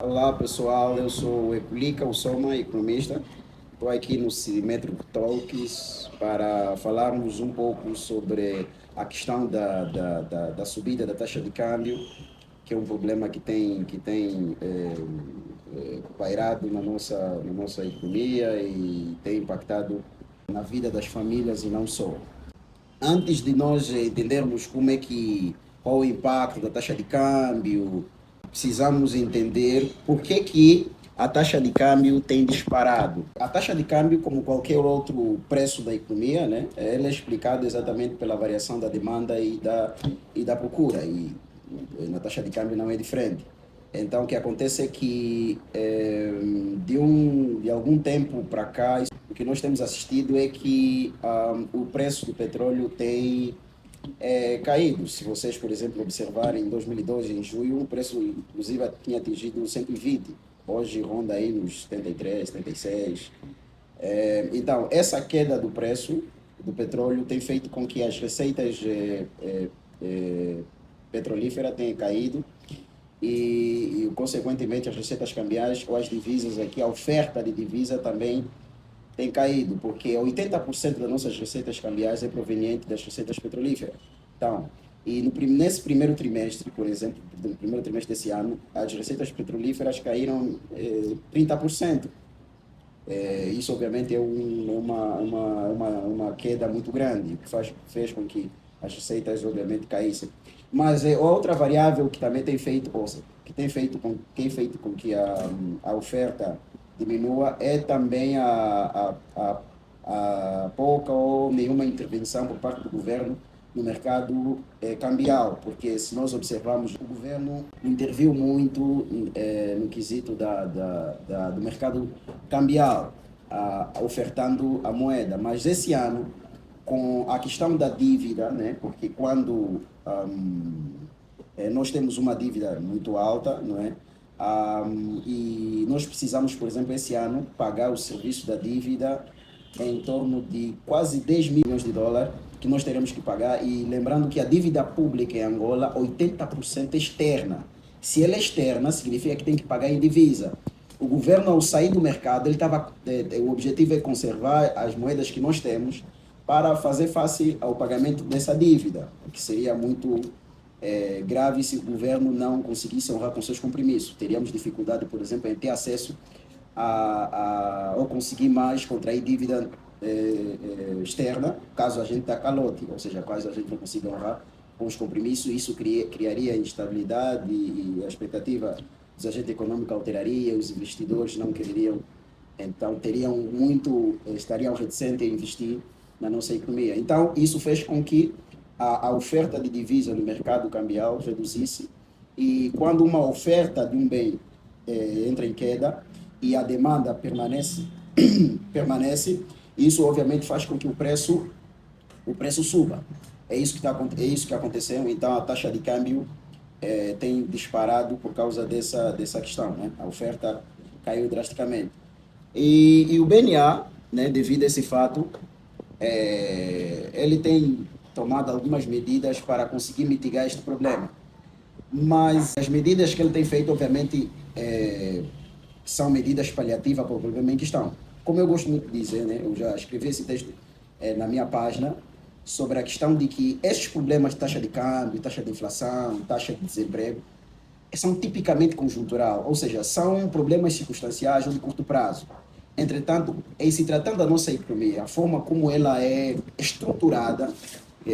Olá pessoal, eu sou o Eculica, o Soma, economista. Estou aqui no Cimetro Talks para falarmos um pouco sobre a questão da subida da taxa de câmbio, que é um problema que tem pairado na nossa economia e tem impactado na vida das famílias e não só. Antes de nós entendermos qual o impacto da taxa de câmbio, precisamos entender por que a taxa de câmbio tem disparado. A taxa de câmbio, como qualquer outro preço da economia, né, ela é explicada exatamente pela variação da demanda e da procura. E na taxa de câmbio não é diferente. Então, o que acontece é que de algum tempo para cá, o que nós temos assistido é que o preço do petróleo tem caído. Se vocês, por exemplo, observarem em 2012, em junho, o preço inclusive tinha atingido 120. Hoje ronda aí nos 73, 76. Então, essa queda do preço do petróleo tem feito com que as receitas petrolíferas tenham caído consequentemente, as receitas cambiais ou as divisas aqui, a oferta de divisa também tem caído, porque 80% das nossas receitas cambiais é proveniente das receitas petrolíferas. Então, nesse primeiro trimestre, por exemplo, no primeiro trimestre desse ano, as receitas petrolíferas caíram 30%. Isso, obviamente, é uma queda muito grande, que fez com que as receitas, obviamente, caíssem. Mas outra variável que também tem feito com que a oferta diminua é também a pouca ou nenhuma intervenção por parte do governo no mercado cambial, porque se nós observarmos, o governo interviu muito no quesito do mercado cambial, ofertando a moeda, mas esse ano, com a questão da dívida, né, porque quando nós temos uma dívida muito alta, não é? E nós precisamos, por exemplo, esse ano, pagar o serviço da dívida em torno de quase 10 milhões de dólares que nós teremos que pagar. E lembrando que a dívida pública em Angola, 80% é externa. Se ela é externa, significa que tem que pagar em divisa. O governo, ao sair do mercado, o objetivo é conservar as moedas que nós temos para fazer face ao pagamento dessa dívida, que seria muito grave se o governo não conseguisse honrar com seus compromissos. Teríamos dificuldade, por exemplo, em ter acesso ou conseguir mais contrair dívida externa, caso a gente dá calote, ou seja, caso a gente não consiga honrar com os compromissos. Isso criaria instabilidade e a expectativa dos agentes econômicos alteraria, os investidores não quereriam, então estariam reticentes em investir na nossa economia. Então, isso fez com que a oferta de divisa no mercado cambial reduzisse, e quando uma oferta de um bem entra em queda e a demanda permanece, isso obviamente faz com que o preço suba. É isso que aconteceu. Então, a taxa de câmbio tem disparado por causa dessa questão, né? A oferta caiu drasticamente. E o BNA, né, devido a esse fato, ele tem tomado algumas medidas para conseguir mitigar este problema. Mas as medidas que ele tem feito, obviamente, são medidas paliativas para o problema em questão. Como eu gosto muito de dizer, né, eu já escrevi esse texto na minha página, sobre a questão de que esses problemas de taxa de câmbio, taxa de inflação, taxa de desemprego, são tipicamente conjuntural, ou seja, são problemas circunstanciais ou de curto prazo. Entretanto, em se tratando da nossa economia, a forma como ela é estruturada,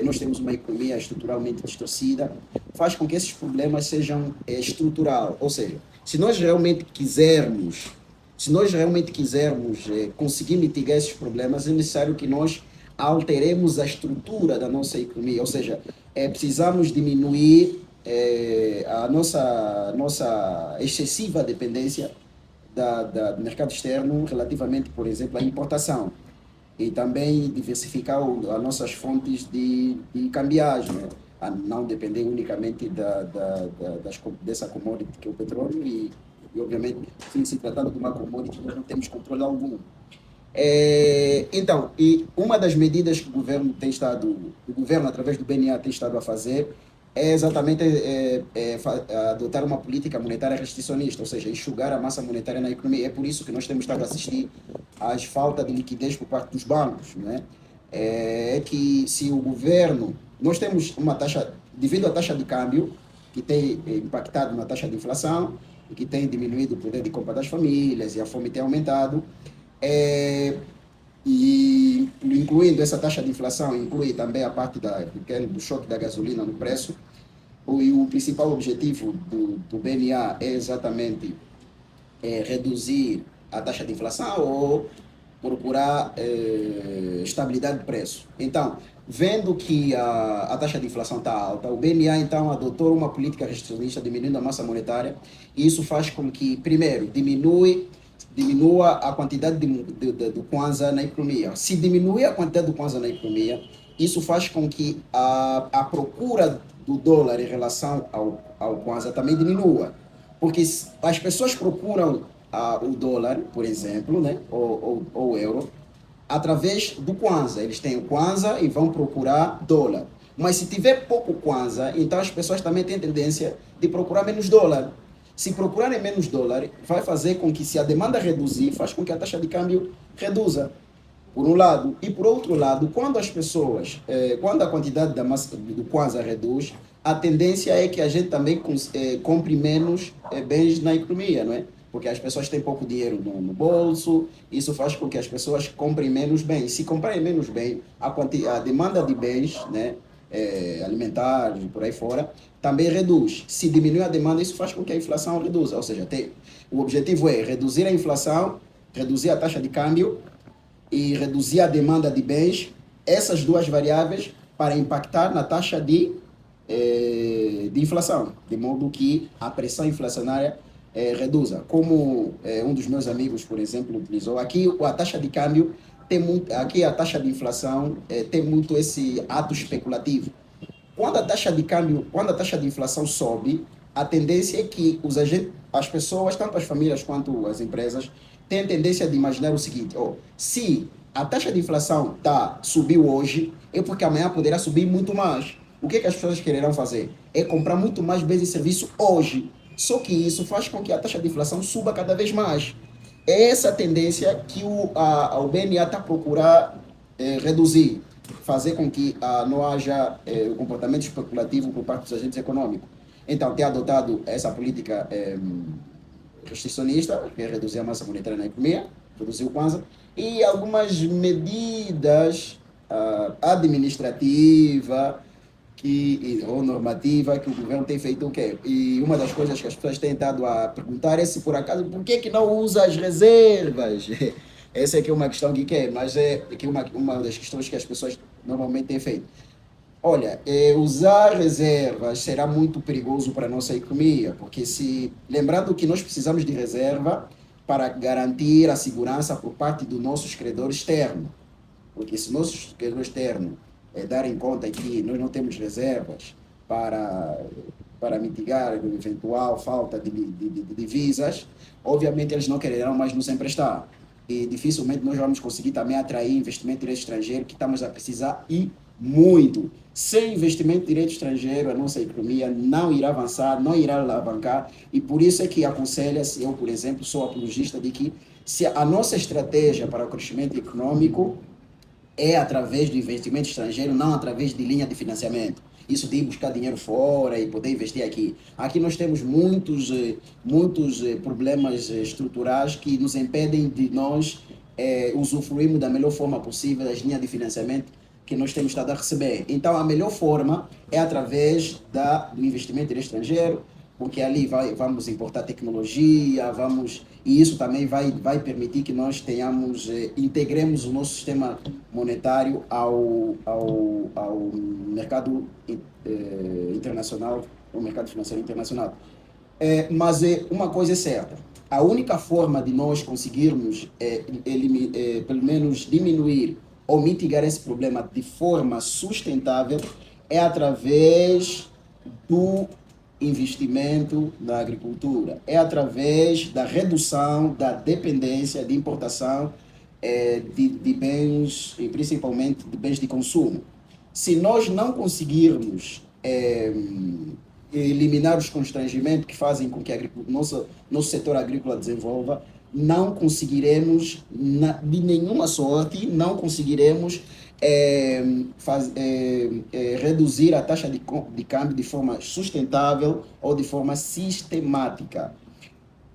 nós temos uma economia estruturalmente distorcida, faz com que esses problemas sejam estrutural. Ou seja, se nós realmente quisermos conseguir mitigar esses problemas, é necessário que nós alteremos a estrutura da nossa economia. Ou seja, precisamos diminuir a nossa excessiva dependência do mercado externo relativamente, por exemplo, à importação, e também diversificar as nossas fontes de cambiagem, né? A não depender unicamente dessa commodity que é o petróleo e obviamente, se tratando de uma commodity, nós não temos controle algum. E uma das medidas que o governo através do BNA, tem estado a fazer é exatamente adotar uma política monetária restricionista, ou seja, enxugar a massa monetária na economia. É por isso que nós temos estado a assistir às falta de liquidez por parte dos bancos. Né? É que se o governo... Nós temos uma taxa, devido à taxa de câmbio, que tem impactado na taxa de inflação, e que tem diminuído o poder de compra das famílias, e a fome tem aumentado, é, e incluindo essa taxa de inflação, inclui também a parte do choque da gasolina no preço. E o principal objetivo do BNA é exatamente reduzir a taxa de inflação ou procurar estabilidade de preço. Então, vendo que a taxa de inflação está alta, o BNA então adotou uma política restricionista diminuindo a massa monetária, e isso faz com que, primeiro, diminua a quantidade do Kwanza na economia. Se diminuir a quantidade do Kwanza na economia, isso faz com que a procura do dólar em relação ao Kwanza também diminua. Porque as pessoas procuram o dólar, por exemplo, né, ou o euro, através do Kwanza. Eles têm o Kwanza e vão procurar dólar. Mas se tiver pouco Kwanza, então as pessoas também têm tendência de procurar menos dólar. Se procurarem menos dólar, vai fazer com que, se a demanda reduzir, faz com que a taxa de câmbio reduza, por um lado. E por outro lado, quando as pessoas, quando a quantidade da massa do Kwanza reduz, a tendência é que a gente também compre menos bens na economia, não é? Porque as pessoas têm pouco dinheiro no bolso, isso faz com que as pessoas comprem menos bens. Se comprarem menos bens, a demanda de bens, né, alimentares e por aí fora, também reduz. Se diminuir a demanda, isso faz com que a inflação reduza. Ou seja, o objetivo é reduzir a inflação, reduzir a taxa de câmbio e reduzir a demanda de bens, essas duas variáveis, para impactar na taxa de inflação, de modo que a pressão inflacionária reduza. Como um dos meus amigos, por exemplo, utilizou, aqui a taxa de câmbio tem muito, aqui a taxa de inflação tem muito esse ato especulativo. Quando a taxa de câmbio, quando a taxa de inflação sobe, a tendência é que as pessoas, tanto as famílias quanto as empresas, têm tendência de imaginar o seguinte: se a taxa de inflação subiu hoje, é porque amanhã poderá subir muito mais. O que as pessoas quererão fazer? É comprar muito mais bens e serviços hoje. Só que isso faz com que a taxa de inflação suba cada vez mais. É essa tendência que o BNA está a procurar reduzir, fazer com que não haja o comportamento especulativo por parte dos agentes econômicos. Então, tem adotado essa política restricionista, que é reduzir a massa monetária na economia, reduzir o Kwanza, e algumas medidas administrativas ou normativa que o governo tem feito o quê? E uma das coisas que as pessoas têm estado a perguntar é se por acaso, por que não usa as reservas? Essa é que é uma questão que quer, mas é que uma das questões que as pessoas normalmente têm feito. Olha, usar reservas será muito perigoso para a nossa economia, porque lembrando que nós precisamos de reserva para garantir a segurança por parte dos nossos credores externos, porque se nossos credores externos darem conta que nós não temos reservas para mitigar a eventual falta de divisas, obviamente eles não quererão mais nos emprestar. E dificilmente nós vamos conseguir também atrair investimento direto estrangeiro, que estamos a precisar e muito. Sem investimento direto estrangeiro, a nossa economia não irá avançar, não irá alavancar, e por isso é que aconselha-se, eu, por exemplo, sou apologista de que se a nossa estratégia para o crescimento econômico é através do investimento estrangeiro, não através de linha de financiamento. Isso de ir buscar dinheiro fora e poder investir aqui. Aqui nós temos muitos problemas estruturais que nos impedem de nós usufruirmos da melhor forma possível das linhas de financiamento que nós temos estado a receber. Então, a melhor forma é através do investimento estrangeiro, porque ali vamos importar tecnologia, e isso também vai permitir que nós integremos o nosso sistema monetário ao mercado internacional, ao mercado financeiro internacional. Mas uma coisa é certa: a única forma de nós conseguirmos, pelo menos, diminuir ou mitigar esse problema de forma sustentável é através do investimento na agricultura, é através da redução da dependência de importação de bens, e principalmente de bens de consumo. Se nós não conseguirmos eh, eliminar os constrangimentos que fazem com que nosso setor agrícola desenvolva, não conseguiremos, de nenhuma sorte, não conseguiremos reduzir a taxa de câmbio de forma sustentável ou de forma sistemática.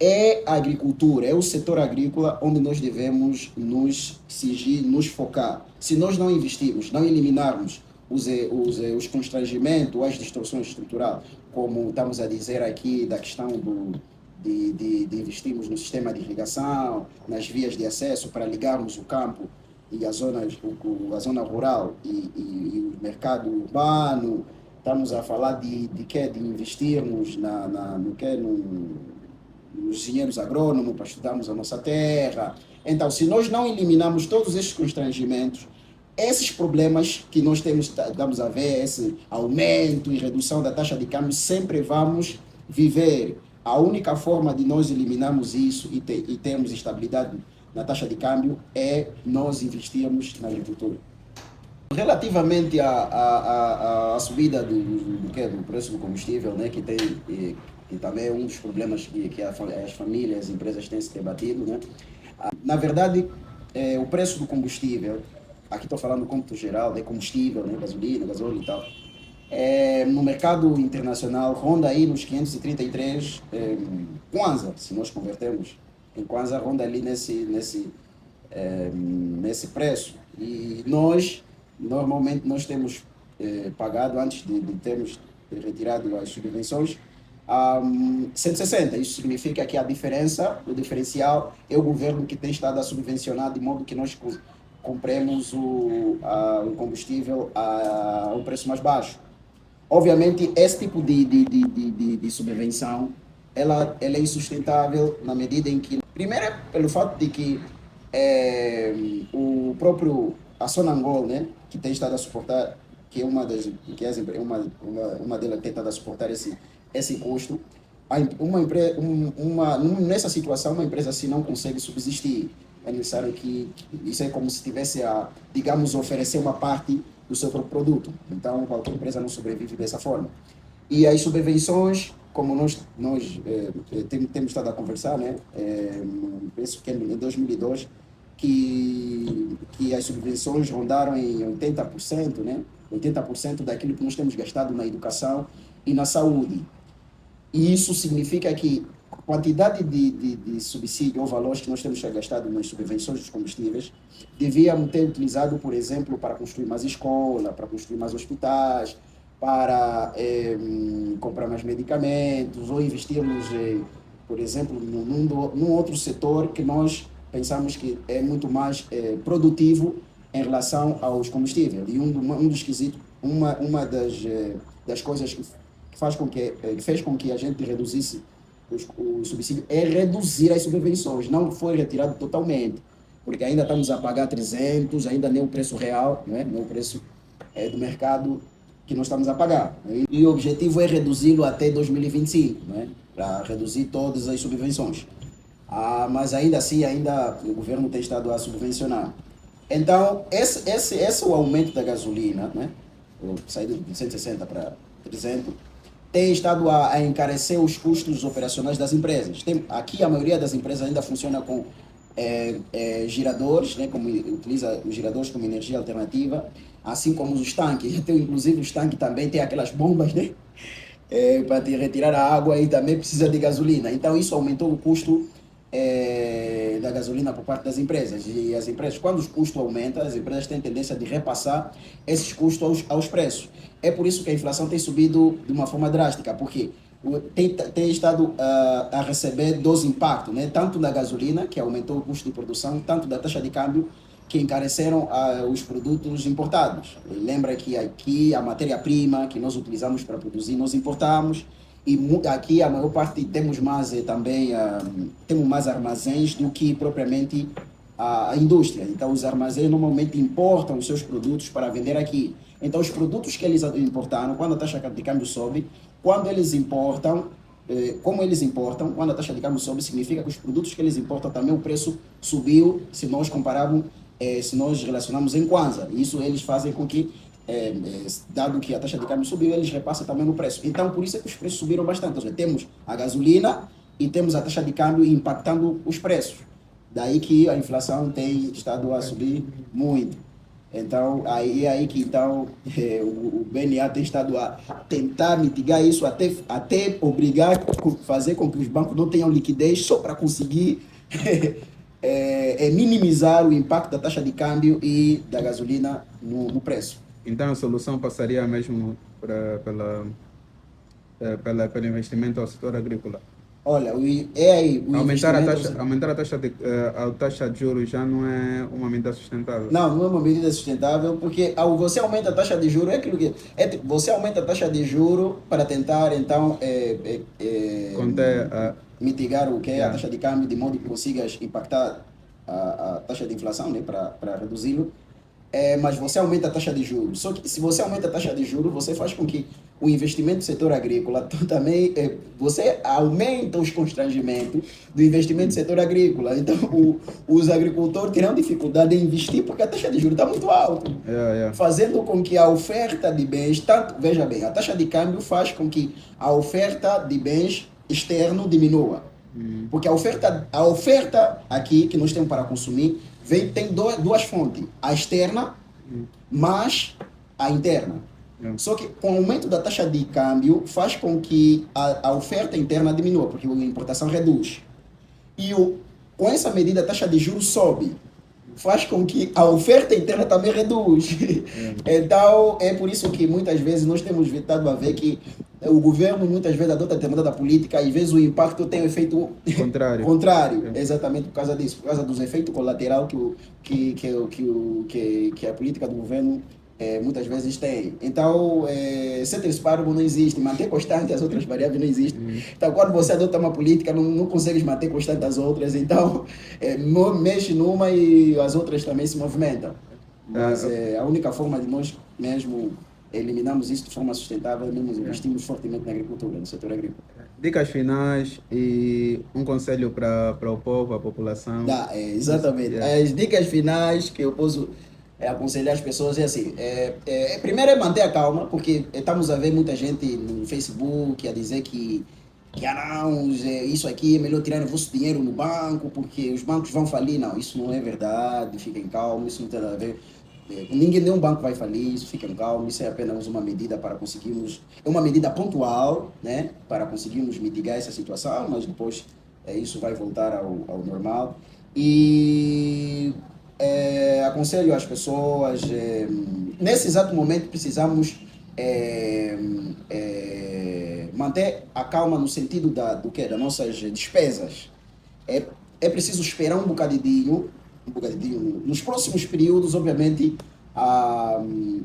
É a agricultura, é o setor agrícola onde nós devemos nos exigir, nos focar. Se nós não investirmos, não eliminarmos os constrangimentos, as distorções estruturais, como estamos a dizer aqui da questão de investirmos no sistema de irrigação, nas vias de acesso para ligarmos o campo e a zona rural e o mercado urbano, estamos a falar de investirmos nos engenheiros agrônomos para estudarmos a nossa terra. Então, se nós não eliminarmos todos esses constrangimentos, esses problemas que nós estamos a ver, esse aumento e redução da taxa de câmbio, sempre vamos viver. A única forma de nós eliminarmos isso e termos estabilidade na taxa de câmbio é nós investirmos na agricultura. Relativamente à subida do preço do combustível, né, que também é um dos problemas que as famílias, as empresas têm se debatido, né? Na verdade, o preço do combustível, aqui estou falando no cômputo geral, de combustível, né, gasolina, gasóleo e tal, no mercado internacional ronda aí nos 533 kwanza, se nós convertermos em kwanza, ronda ali nesse preço. E normalmente, nós temos pagado, antes de termos retirado as subvenções, 160. Isso significa que a diferença, o diferencial, é o governo que tem estado a subvencionar, de modo que nós compremos o combustível a um preço mais baixo. Obviamente, esse tipo de subvenção, ela é insustentável na medida em que, primeiro, pelo fato de que a Sonangol, né, que tem estado a suportar, que é uma delas que tem estado a suportar esse custo, nessa situação, uma empresa assim não consegue subsistir. É necessário isso é como se tivesse digamos, oferecer uma parte do seu próprio produto. Então, qualquer empresa não sobrevive dessa forma. E as subvenções, como nós temos estado a conversar, né? Penso que em 2002, que as subvenções rondaram em 80%, né? 80% daquilo que nós temos gastado na educação e na saúde. E isso significa que a quantidade de subsídio ou valores que nós temos gastado nas subvenções dos combustíveis devíamos ter utilizado, por exemplo, para construir mais escolas, para construir mais hospitais, para comprar mais medicamentos, ou investirmos, por exemplo, num outro setor que nós pensamos que é muito mais produtivo em relação aos combustíveis. E um dos quesitos, uma das coisas que fez com que a gente reduzisse o subsídio é reduzir as subvenções, não foi retirado totalmente, porque ainda estamos a pagar 300, ainda nem o preço real, né? Nem o preço do mercado que nós estamos a pagar. E o objetivo é reduzi-lo até 2025, né? Para reduzir todas as subvenções. Mas ainda assim, o governo tem estado a subvencionar. Então, esse é o aumento da gasolina, né? Saída de 160 para 300, tem estado a encarecer os custos operacionais das empresas. Aqui a maioria das empresas ainda funciona com giradores, né, como utiliza os giradores como energia alternativa, assim como os tanques. Inclusive os tanques também tem aquelas bombas, né, para retirar a água e também precisa de gasolina. Então isso aumentou o custo da gasolina por parte das empresas. E as empresas, quando os custos aumentam, as empresas têm tendência de repassar esses custos aos preços. É por isso que a inflação tem subido de uma forma drástica, porque tem estado a receber dois impactos, né? Tanto da gasolina, que aumentou o custo de produção, tanto da taxa de câmbio, que encareceram os produtos importados. Lembra que aqui a matéria-prima que nós utilizamos para produzir, nós importamos, e aqui a maior parte temos mais temos mais armazéns do que propriamente a indústria. Então os armazéns normalmente importam os seus produtos para vender aqui. Então os produtos que eles importaram, quando a taxa de câmbio sobe, quando eles importam, como eles importam, quando a taxa de câmbio sobe, significa que os produtos que eles importam também o preço subiu, se nós compararmos, se nós relacionamos em kwanza. Isso eles fazem com que dado que a taxa de câmbio subiu, eles repassam também no preço. Então, por isso é que os preços subiram bastante. Ou seja, temos a gasolina e temos a taxa de câmbio impactando os preços. Daí que a inflação tem estado a subir muito. Então, aí é aí que então, o BNA tem estado a tentar mitigar isso, até obrigar, fazer com que os bancos não tenham liquidez só para conseguir minimizar o impacto da taxa de câmbio e da gasolina no preço. Então a solução passaria mesmo pelo investimento ao setor agrícola. Olha, é aí o aumentar a taxa de juros já não é uma medida sustentável. Não, não é uma medida sustentável, porque você aumenta a taxa de juros, é aquilo que você aumenta a taxa de juros para tentar então conter mitigar o que é a taxa de câmbio, de modo que consigas impactar a taxa de inflação, né, para reduzi-lo. Mas você aumenta a taxa de juros. Só que se você aumenta a taxa de juros, você faz com que o investimento no setor agrícola também, você aumenta os constrangimentos do investimento no setor agrícola. Então, os agricultores terão dificuldade em investir porque a taxa de juros está muito alta. Fazendo com que a oferta de bens, veja bem, a taxa de câmbio faz com que a oferta de bens externo diminua. Porque a oferta aqui que nós temos para consumir tem duas fontes, a externa mais a interna. Só que com o aumento da taxa de câmbio faz com que a oferta interna diminua, porque a importação reduz. E com essa medida a taxa de juros sobe, faz com que a oferta interna também reduz. Então é por isso que muitas vezes nós temos evitado a ver que o governo muitas vezes adota determinada política e às vezes o impacto tem um efeito contrário. Exatamente por causa disso, por causa dos efeitos colaterais que a política do governo muitas vezes tem. Então, ceteris paribus não existe, manter constante as outras variáveis não existem. Então, quando você adota uma política, não consegues manter constante as outras, então mexe numa e as outras também se movimentam. Mas a única forma de nós mesmo eliminarmos isso de forma sustentável, nós investimos fortemente na agricultura, no setor agrícola. Dicas finais e um conselho para o povo, a população. Exatamente. As dicas finais que eu posso aconselhar as pessoas é assim, primeiro é manter a calma, porque estamos a ver muita gente no Facebook a dizer que não, isso aqui é melhor tirar o vosso dinheiro no banco, porque os bancos vão falir. Não, isso não é verdade, fiquem calmos, isso não tem nada a ver. Nenhum banco vai falir, isso, fiquem calmos, isso é apenas uma medida para conseguirmos, é uma medida pontual, né, para conseguirmos mitigar essa situação, mas depois isso vai voltar ao normal. E aconselho às pessoas, nesse exato momento precisamos manter a calma no sentido das nossas despesas. É preciso esperar um bocadinho. Nos próximos períodos, obviamente,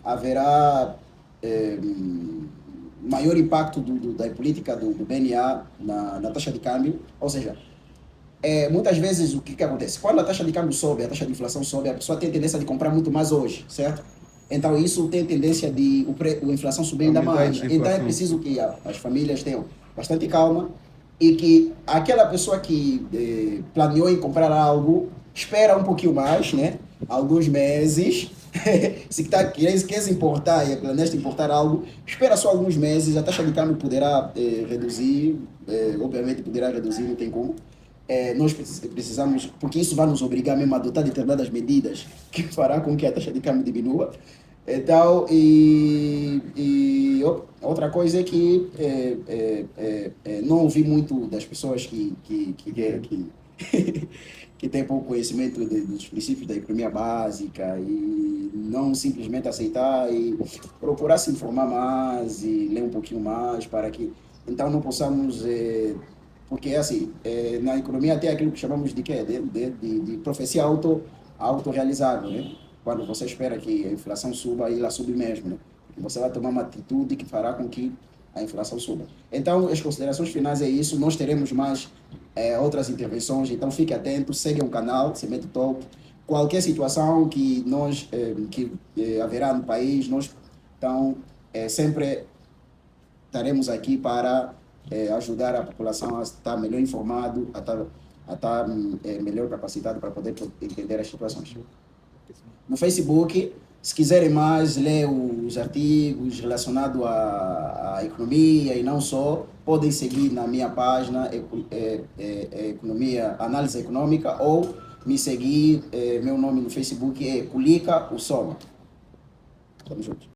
haverá maior impacto da política do BNA na taxa de câmbio, ou seja, muitas vezes o que acontece? Quando a taxa de câmbio sobe, a taxa de inflação sobe, a pessoa tem tendência de comprar muito mais hoje, certo? Então isso tem tendência de a inflação subir ainda mais. Então é preciso que as famílias tenham bastante calma e que aquela pessoa que planeou em comprar algo, espera um pouquinho mais, né? Alguns meses. Se quer importar e planeja importar algo, espera só alguns meses, a taxa de câmbio poderá reduzir, obviamente poderá reduzir, não tem como. Nós precisamos, porque isso vai nos obrigar mesmo a adotar determinadas medidas que fará com que a taxa de câmbio diminua. Então, outra coisa é que não ouvi muito das pessoas que têm pouco conhecimento dos princípios da economia básica e não simplesmente aceitar e procurar se informar mais e ler um pouquinho mais para que então não possamos porque assim, na economia tem aquilo que chamamos de quê? De profecia autorrealizável, né? Quando você espera que a inflação suba, ela sube mesmo, né? Você vai tomar uma atitude que fará com que a inflação suba. Então, as considerações finais é isso. Nós teremos mais outras intervenções, então fique atento, segue o canal, Semente Talk. Qualquer situação que haverá no país, nós então sempre estaremos aqui para ajudar a população a estar melhor informado, a estar melhor capacitado para poder entender as situações. No Facebook, Se quiserem mais, ler os artigos relacionados à economia e não só, podem seguir na minha página Economia, Análise Econômica, ou me seguir, meu nome no Facebook é Kulica Usoma. Tamo junto.